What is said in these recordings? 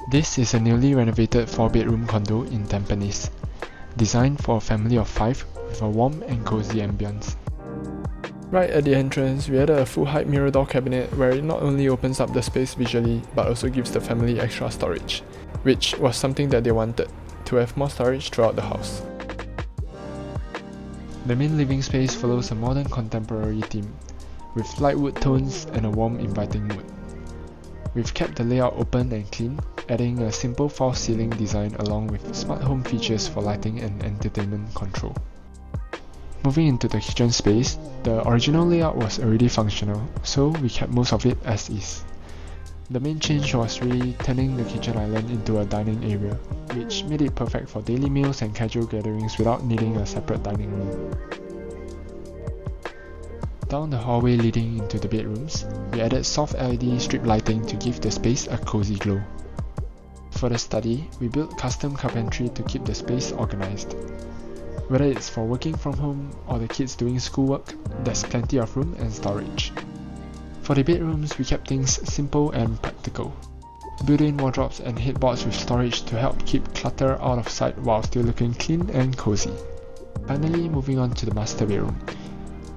This is a newly renovated 4-bedroom condo in Tampines, designed for a family of 5 with a warm and cozy ambience. Right at the entrance, we added a full-height mirror door cabinet where it not only opens up the space visually but also gives the family extra storage, which was something that they wanted, to have more storage throughout the house. The main living space follows a modern contemporary theme, with light wood tones and a warm, inviting mood. We've kept the layout open and clean, adding a simple false ceiling design along with smart home features for lighting and entertainment control. Moving into the kitchen space, the original layout was already functional, so we kept most of it as is. The main change was really turning the kitchen island into a dining area, which made it perfect for daily meals and casual gatherings without needing a separate dining room. Down the hallway leading into the bedrooms, we added soft LED strip lighting to give the space a cozy glow. For the study, we built custom carpentry to keep the space organized. Whether it's for working from home or the kids doing schoolwork, there's plenty of room and storage. For the bedrooms, we kept things simple and practical. Built-in wardrobes and headboards with storage to help keep clutter out of sight while still looking clean and cozy. Finally, moving on to the master bedroom.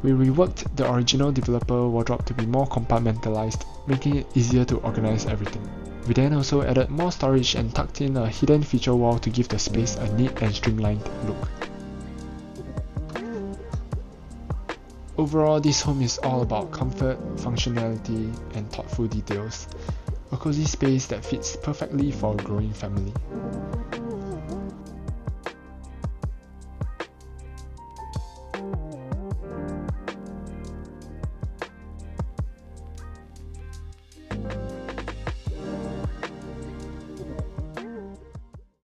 We reworked the original developer wardrobe to be more compartmentalized, making it easier to organize everything. We then also added more storage and tucked in a hidden feature wall to give the space a neat and streamlined look. Overall, this home is all about comfort, functionality, and thoughtful details. A cozy space that fits perfectly for a growing family.